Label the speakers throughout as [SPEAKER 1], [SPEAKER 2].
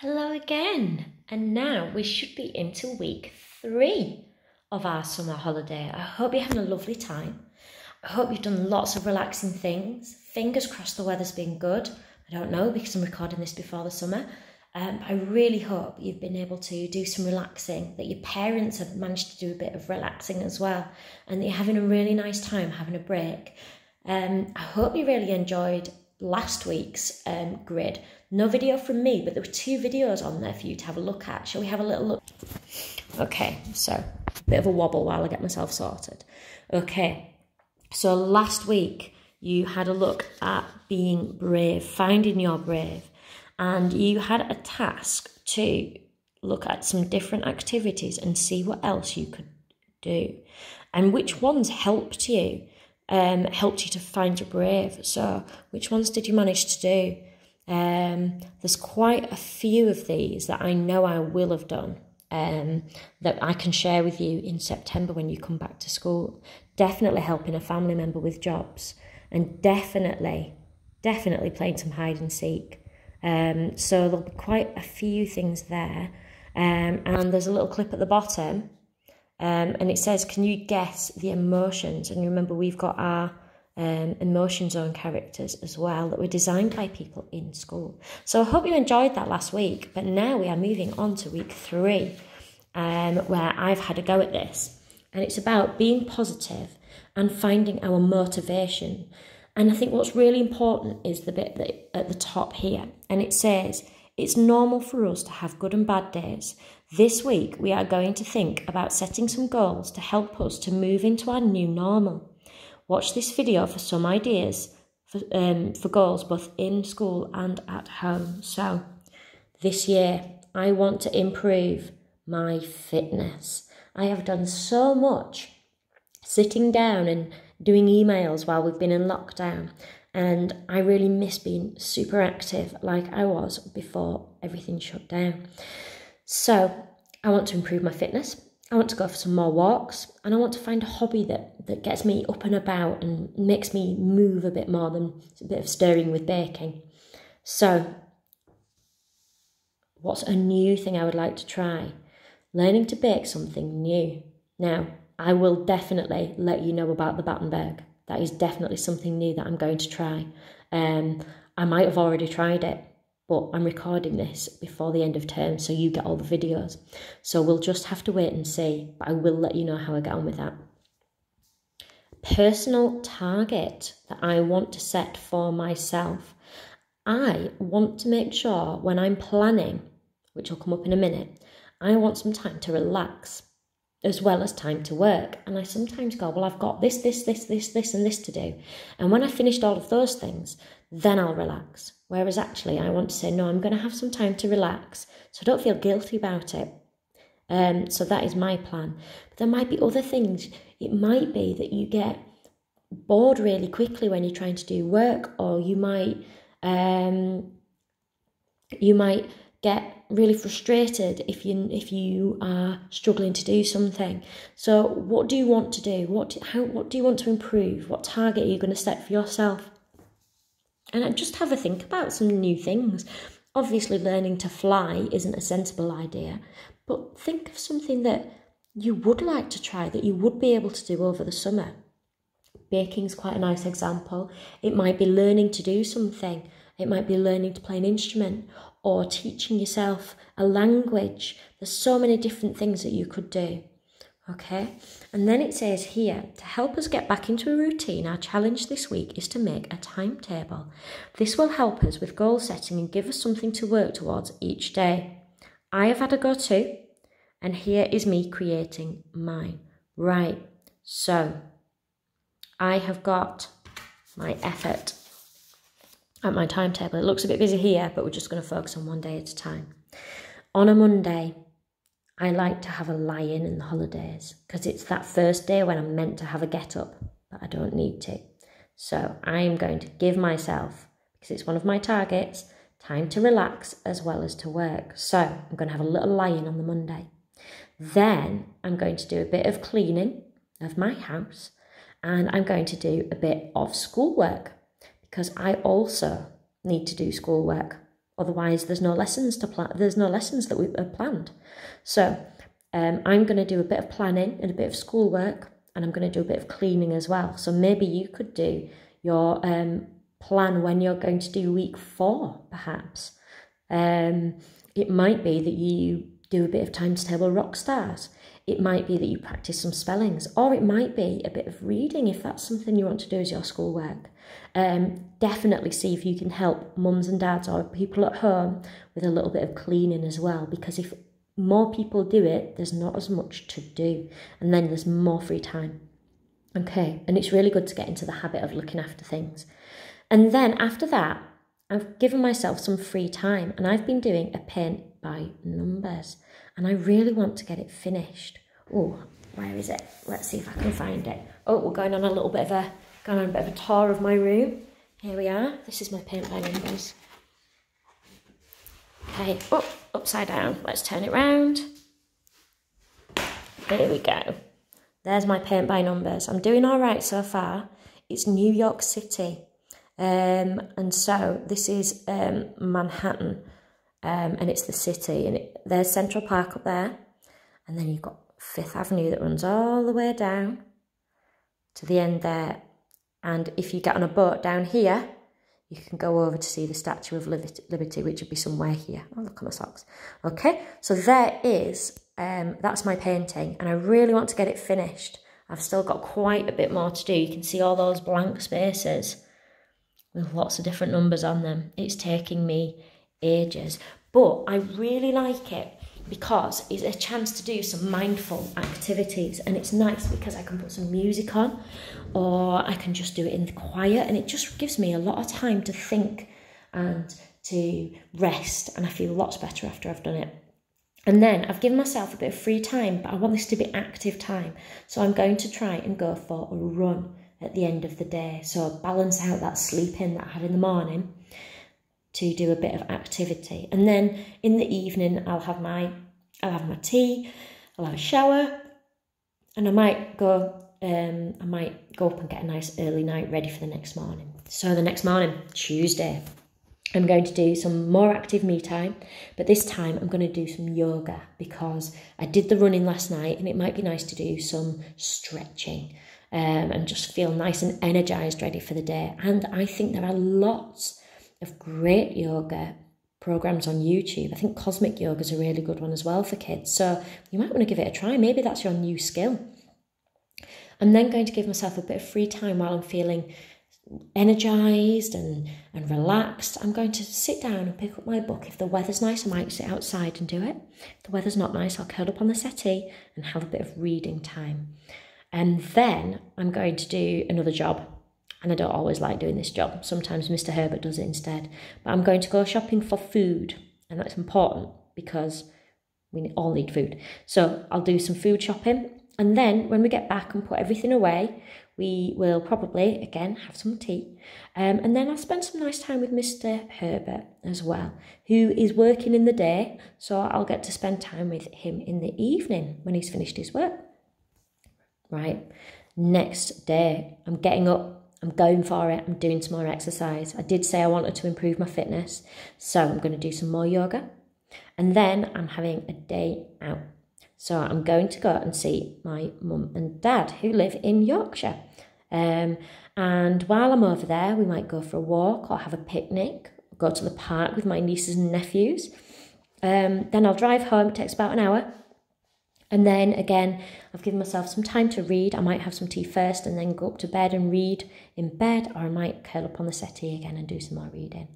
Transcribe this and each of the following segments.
[SPEAKER 1] Hello again, and now we should be into week 3 of our summer holiday. I hope you're having a lovely time. I hope you've done lots of relaxing things. Fingers crossed the weather's been good. I don't know because I'm recording this before the summer. I really hope you've been able to do some relaxing, that your parents have managed to do a bit of relaxing as well, and that you're having a really nice time having a break. I hope you really enjoyed last week's grid. No video from me, but there were 2 videos on there for you to have a look at. Shall we have a little look? Okay, so a bit of a wobble while I get myself sorted. Okay, so last week you had a look at being brave, finding your brave, and you had a task to look at some different activities and see what else you could do and which ones helped you to find your brave. So which ones did you manage to do? There's quite a few of these that I know I will have done that I can share with you in September when you come back to school. Definitely helping a family member with jobs, and definitely playing some hide and seek. So there'll be quite a few things there, and there's a little clip at the bottom, and it says, can you guess the emotions? And remember, we've got our emotion zone characters as well that were designed by people in school. So I hope you enjoyed that last week, but now we are moving on to week 3, where I've had a go at this, and it's about being positive and finding our motivation. And I think what's really important is the bit that at the top here, and it says, it's normal for us to have good and bad days. This week, we are going to think about setting some goals to help us to move into our new normal. Watch this video for some ideas for goals both in school and at home. So this year, I want to improve my fitness. I have done so much sitting down and doing emails while we've been in lockdown, and I really miss being super active like I was before everything shut down. So I want to improve my fitness. I want to go for some more walks, and I want to find a hobby that gets me up and about and makes me move a bit more than a bit of stirring with baking. So what's a new thing I would like to try? Learning to bake something new. Now, I will definitely let you know about the Battenberg. That is definitely something new that I'm going to try. I might have already tried it, but I'm recording this before the end of term, so you get all the videos. So we'll just have to wait and see, but I will let you know how I get on with that. Personal target that I want to set for myself. I want to make sure when I'm planning, which will come up in a minute, I want some time to relax as well as time to work. And I sometimes go, well, I've got this, and this to do. And when I've finished all of those things, then I'll relax. Whereas actually I want to say, no, I'm going to have some time to relax, so I don't feel guilty about it. So that is my plan. But there might be other things. It might be that you get bored really quickly when you're trying to do work, or you might get really frustrated if you are struggling to do something. So what do you want to do? What do you want to improve? What target are you going to set for yourself? And just have a think about some new things. Obviously, learning to fly isn't a sensible idea, but think of something that you would like to try, that you would be able to do over the summer. Baking's quite a nice example. It might be learning to do something. It might be learning to play an instrument or teaching yourself a language. There's so many different things that you could do. Okay, and then it says here, to help us get back into a routine, our challenge this week is to make a timetable. This will help us with goal setting and give us something to work towards each day. I have had a go too, and here is me creating mine. Right, so I have got my effort at my timetable. It looks a bit busy here, but we're just going to focus on one day at a time. On a Monday, I like to have a lie-in in the holidays because it's that first day when I'm meant to have a get-up, but I don't need to. So I'm going to give myself, because it's one of my targets, time to relax as well as to work. So I'm going to have a little lie-in on the Monday. Then I'm going to do a bit of cleaning of my house, and I'm going to do a bit of schoolwork because I also need to do schoolwork Otherwise, there's no lessons to plan. There's no lessons that we have planned. So I'm going to do a bit of planning and a bit of schoolwork, and I'm going to do a bit of cleaning as well. So maybe you could do your plan when you're going to do week 4, perhaps. It might be that you do a bit of Timetable rock stars. It might be that you practice some spellings, or it might be a bit of reading if that's something you want to do as your schoolwork. Definitely see if you can help mums and dads or people at home with a little bit of cleaning as well, because if more people do it, there's not as much to do, and then there's more free time. Okay, and it's really good to get into the habit of looking after things. And then after that, I've given myself some free time, and I've been doing a paint by numbers, and I really want to get it finished. Oh, where is it? Let's see if I can find it. Oh, we're going on a bit of a tour of my room. Here we are. This is my paint by numbers. Okay, upside down. Let's turn it round. There we go. There's my paint by numbers. I'm doing all right so far. It's New York City. And so this is Manhattan, and it's the city, and there's Central Park up there, and then you've got Fifth Avenue that runs all the way down to the end there, and if you get on a boat down here, you can go over to see the Statue of Liberty, which would be somewhere here. Oh, look at my socks. Okay, so there is, that's my painting, and I really want to get it finished. I've still got quite a bit more to do. You can see all those blank spaces with lots of different numbers on them. It's taking me ages, but I really like it because it's a chance to do some mindful activities, and it's nice because I can put some music on, or I can just do it in the quiet, and it just gives me a lot of time to think and to rest, and I feel lots better after I've done it. And then I've given myself a bit of free time, but I want this to be active time, so I'm going to try and go for a run at the end of the day, so balance out that sleep-in that I had in the morning to do a bit of activity. And then in the evening I'll have my tea, I'll have a shower, and I might go up and get a nice early night ready for the next morning. So the next morning, Tuesday, I'm going to do some more active me time, but this time I'm going to do some yoga because I did the running last night, and it might be nice to do some stretching and just feel nice and energized, ready for the day. And I think there are lots of great yoga programs on YouTube. I think cosmic yoga is a really good one as well for kids, so you might want to give it a try. Maybe that's your new skill. I'm then going to give myself a bit of free time while I'm feeling energized and relaxed. I'm going to sit down and pick up my book. If the weather's nice, I might sit outside and do it. If the weather's not nice, I'll curl up on the settee and have a bit of reading time. And then I'm going to do another job. And I don't always like doing this job. Sometimes Mr. Herbert does it instead. But I'm going to go shopping for food. And that's important because we all need food. So I'll do some food shopping. And then when we get back and put everything away, we will probably, again, have some tea. And then I'll spend some nice time with Mr. Herbert as well, who is working in the day. So I'll get to spend time with him in the evening when he's finished his work. Right, next day, I'm getting up, I'm going for it, I'm doing some more exercise. I did say I wanted to improve my fitness, so I'm going to do some more yoga. And then I'm having a day out. So I'm going to go and see my mum and dad who live in Yorkshire. And while I'm over there, we might go for a walk or have a picnic, go to the park with my nieces and nephews. Then I'll drive home, it takes about an hour. And then again, I've given myself some time to read. I might have some tea first and then go up to bed and read in bed, or I might curl up on the settee again and do some more reading.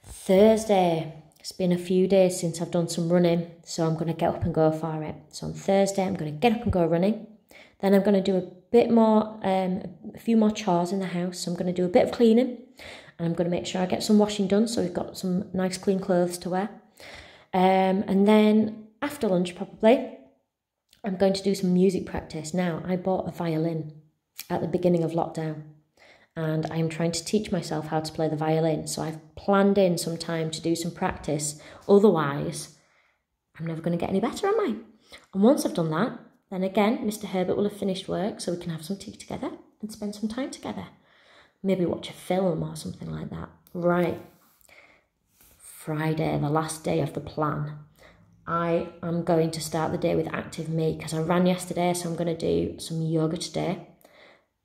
[SPEAKER 1] Thursday, it's been a few days since I've done some running, so I'm going to get up and go for it. So on Thursday, I'm going to get up and go running. Then I'm going to do a bit more, a few more chores in the house. So I'm going to do a bit of cleaning, and I'm going to make sure I get some washing done so we've got some nice clean clothes to wear. And then after lunch probably, I'm going to do some music practice. Now, I bought a violin at the beginning of lockdown, and I'm trying to teach myself how to play the violin. So I've planned in some time to do some practice. Otherwise, I'm never going to get any better, am I? And once I've done that, then again, Mr. Herbert will have finished work, so we can have some tea together and spend some time together. Maybe watch a film or something like that. Right. Friday, the last day of the plan, I am going to start the day with Active Me because I ran yesterday, so I'm going to do some yoga today.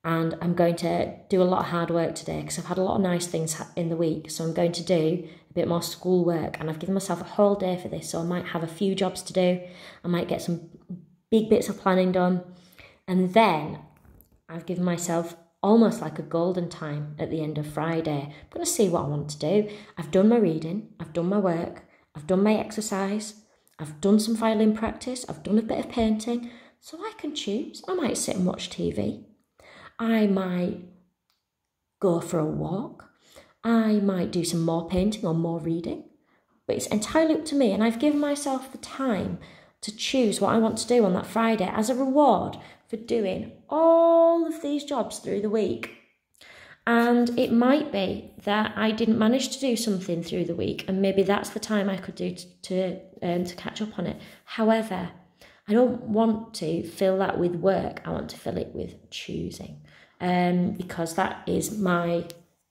[SPEAKER 1] And I'm going to do a lot of hard work today because I've had a lot of nice things in the week. So I'm going to do a bit more school work, and I've given myself a whole day for this. So I might have a few jobs to do. I might get some big bits of planning done. And then I've given myself almost like a golden time at the end of Friday. I'm going to see what I want to do. I've done my reading. I've done my work. I've done my exercise. I've done some violin practice. I've done a bit of painting. So I can choose. I might sit and watch TV. I might go for a walk. I might do some more painting or more reading. But it's entirely up to me, and I've given myself the time to choose what I want to do on that Friday as a reward for doing all of these jobs through the week. And it might be that I didn't manage to do something through the week, and maybe that's the time I could do to catch up on it. However, I don't want to fill that with work. I want to fill it with choosing, because that is my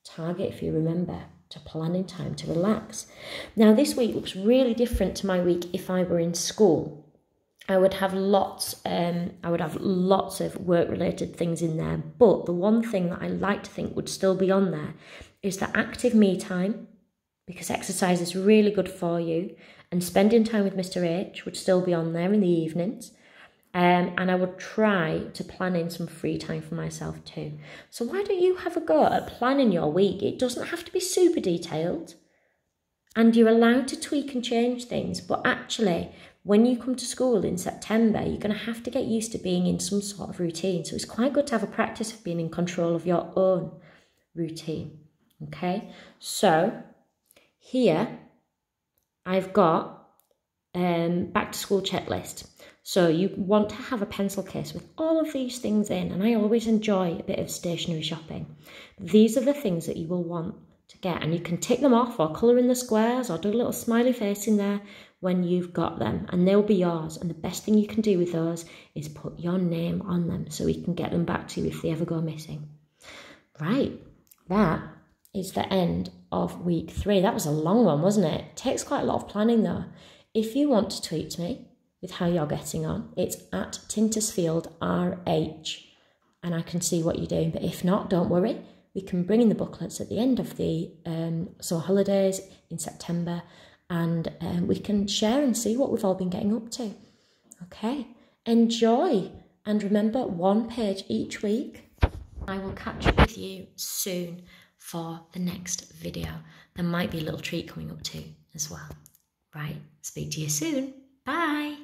[SPEAKER 1] target, if you remember, to plan in time to relax. Now, this week looks really different to my week if I were in school. I would have lots of work-related things in there, but the one thing that I like to think would still be on there is the active me time, because exercise is really good for you, and spending time with Mr. H would still be on there in the evenings. And I would try to plan in some free time for myself too. So why don't you have a go at planning your week? It doesn't have to be super detailed, and you're allowed to tweak and change things. But actually, when you come to school in September, you're going to have to get used to being in some sort of routine. So it's quite good to have a practice of being in control of your own routine. Okay, so here I've got back to school checklist. So you want to have a pencil case with all of these things in, and I always enjoy a bit of stationery shopping. These are the things that you will want to get, and you can tick them off or colour in the squares or do a little smiley face in there when you've got them, and they'll be yours. And the best thing you can do with those is put your name on them so we can get them back to you if they ever go missing. Right, that is the end of week 3. That was a long one, wasn't it? It takes quite a lot of planning though. If you want to tweet to me with how you're getting on, it's at TintersfieldRH, and I can see what you're doing. But if not, don't worry. We can bring in the booklets at the end of the summer holidays in September, and we can share and see what we've all been getting up to. Okay, enjoy, and remember, 1 page each week. I will catch up with you soon for the next video. There might be a little treat coming up too as well. Right, speak to you soon. Bye.